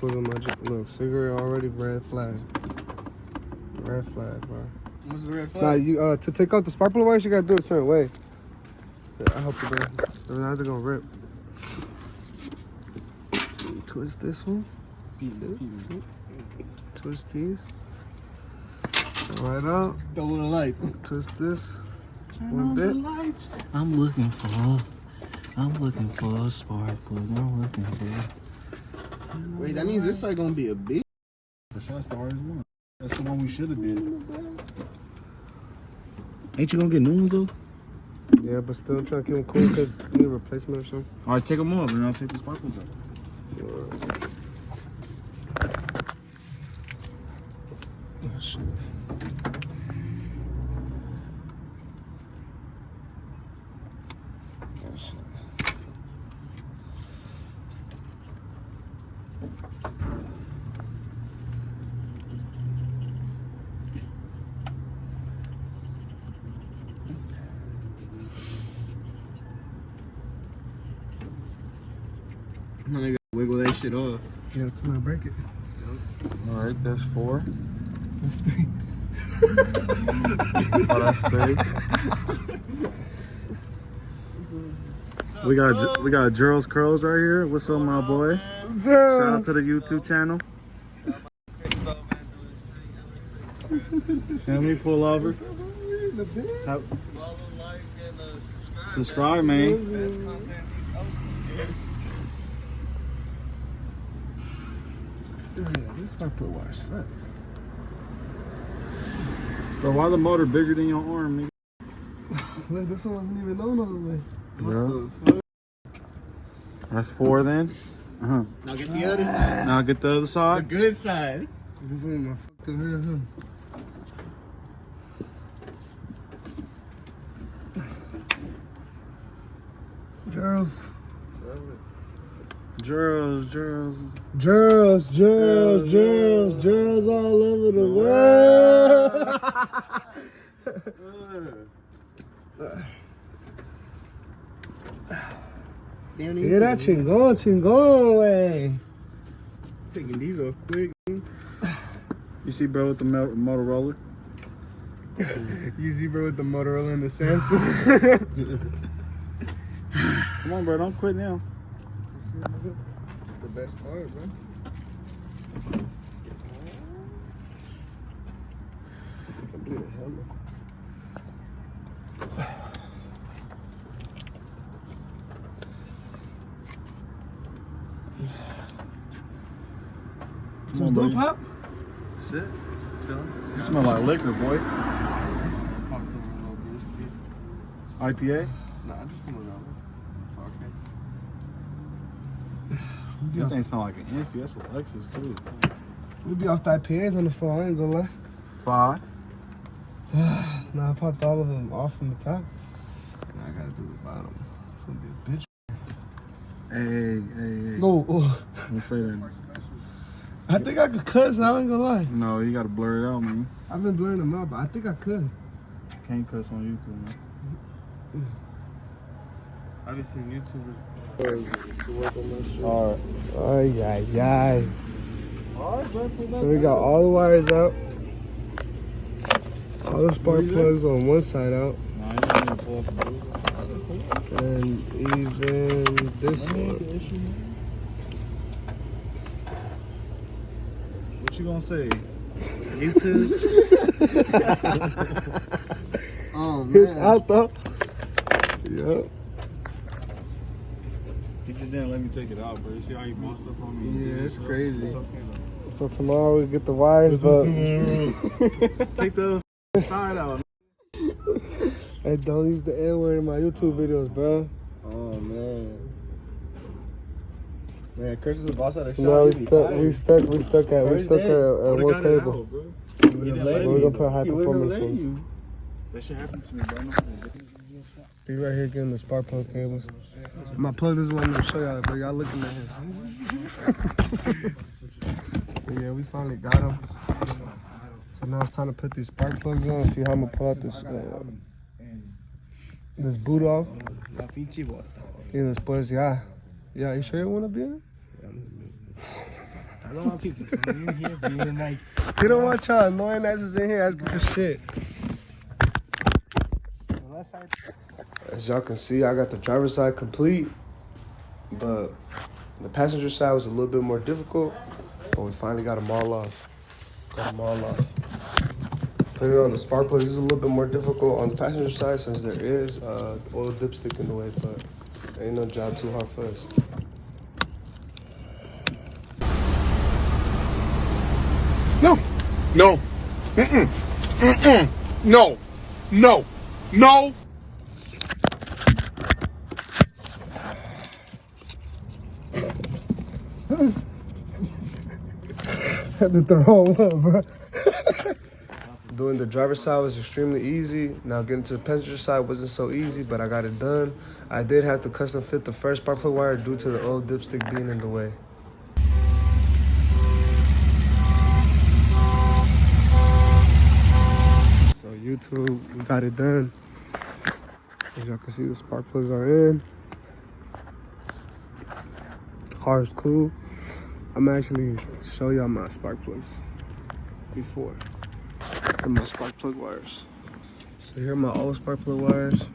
plug in my look, cigarette already red flag. Red flag, bro. What's the red flag? Nah, you to take out the spark plug wires, you gotta do it a certain way. Yeah, I help you, bro. Now they're gonna rip. Twist this one. Twist these. Right out. Double the lights. Twist this. Turn One on bit. the lights. I'm looking for a spark plug. I'm looking for. Wait, that means this side gonna be a big. That's the hardest one. That's the one we should have did. Ain't you gonna get new ones though? Yeah, but still I'm trying to keep them cool because you need a replacement or something. All right, take them off, and I'll take the sparkles out. Oh, shit. Oh, shit. My nigga wiggle that shit off. Yeah, that's when I break it. All right, that's 4. That's 3. Oh, that's 3. We got Gerald's Curls right here. What's up, my boy? Shout out to the YouTube channel. Family pull over. Subscribe, man. Yeah, this spark plug wire suck. Bro, why the motor bigger than your arm, nigga? Look, this one wasn't even on all the way. Yeah. That's 4 then. Now get the other side. Now get the other The side. good side. This one my fucked up head, huh? Girls. Gerald's. Girls all over the world. Damn, Yeah, that chingón, way. taking these off quick. You see, bro, with the Motorola? You see, bro, with the Motorola and the Samsung. Come on, bro, don't quit now. It's the best part, bro. I bleed a hella. Come on, bro. Pop? Shit. You smell like liquor, boy. I popped over a little brewski. IPA? Nah, just some of that one. It's okay. That thing sound like an Infi. That's a Lexus, too. We be off the IPAs on the phone, I ain't gonna lie. 5. Nah, I popped all of them off from the top. Now I gotta do the bottom. It's gonna be a bitch. Hey. No, Don't say that. I think I could cut, so I ain't gonna lie. No, you gotta blur it out, man. I've been blurring them out, but I think I could. Can't cuss on YouTube, man. I've been seeing YouTubers. Alright. Ay. So we got all the wires out. All the spark plugs on one side out. Nah, you don't need to pull up the booth. And even this one. What you gonna say? YouTube? Oh man. It's out though. Yep. He just didn't let me take it out, bro. You see how he bossed up on me? Yeah, it's crazy. It's okay, So tomorrow we get the wires, but though. Take the side out. hey, don't use the N word in my YouTube videos, bro. Oh man. Man, Chris is a boss out of shop. No, we He be stuck fired. at one cable. He would've let But you. we're gonna put high He would've performance let ones. you. That shit happened to me, bro. Be right here getting the spark plug cables. My plug this one I'm gonna show y'all, but y'all looking at him. But yeah, we finally got him. So now it's time to put these spark plugs on and see how I'm gonna pull out this boot off. Y después ya, you sure you wanna be in it? I don't want people coming in here being like, He don't want y'all annoying asses in here asking for shit. unless I. As y'all can see, I got the driver's side complete, but the passenger side was a little bit more difficult, but we finally got them all off. Putting it on the spark plugs is a little bit more difficult on the passenger side since there is oil dipstick in the way, but ain't no job too hard for us. No. Mm-mm. No. Had to throw him up, bro. Doing the driver's side was extremely easy. Now getting to the passenger side wasn't so easy, but I got it done. I did have to custom fit the first spark plug wire due to the old dipstick being in the way. So YouTube, we got it done. As y'all can see, the spark plugs are in. The car is cool. I'm actually show y'all my spark plugs before. And my spark plug wires. So here are my old spark plug wires.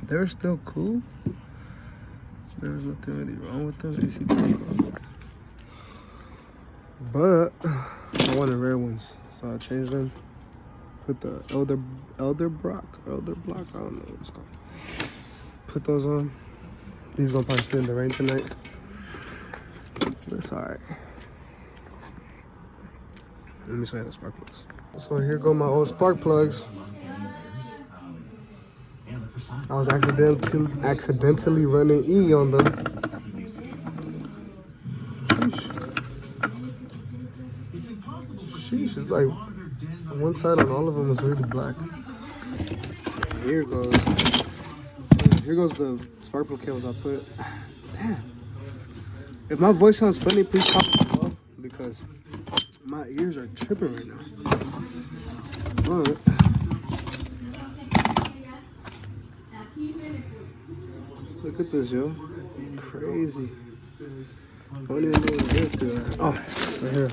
They're still cool. There's nothing really wrong with them. AC close. But I wanted rare ones, so I changed them. Put the Elder Block, I don't know what it's called. Put those on. These gonna probably sit in the rain tonight. That's alright. Let me show you the spark plugs. So here go my old spark plugs. I was accidentally running E on them. Sheesh, it's like one side on all of them is really black. Here goes the spark plug cables I put. Damn. If my voice sounds funny, please comment below because my ears are tripping right now. But look at this, yo. Crazy. I don't even know what to get through that. Oh, right here.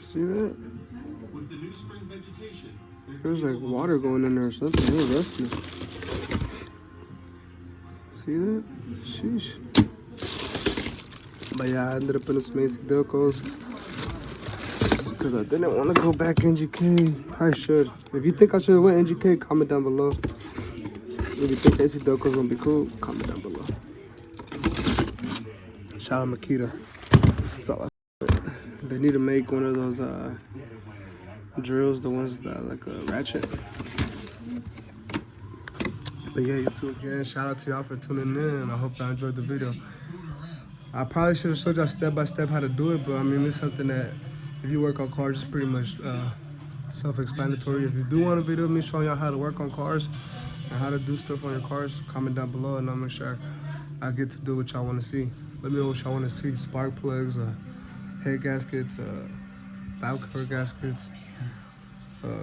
See that? There's like water going in there or something. It was rusty. See that? Sheesh. But yeah, I ended up in some AC Delcos because I didn't want to go back NGK. I should. If you think I should have went NGK, comment down below. If you think AC Delco's gonna be cool, comment down below. Shout out Makita. That's all I. They need to make one of those drills, the ones that are like a ratchet. But yeah, YouTube again, shout out to y'all for tuning in, and I hope y'all enjoyed the video. I probably should have showed y'all step by step how to do it, but I mean, it's something that if you work on cars, it's pretty much self-explanatory. If you do want a video of me showing y'all how to work on cars and how to do stuff on your cars, comment down below, and I'll make sure I get to do what y'all want to see. Let me know what y'all want to see: spark plugs, head gaskets, valve cover gaskets,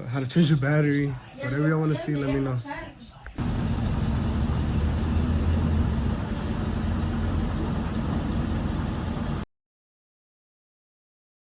how to change your battery, whatever y'all want to see, let me know.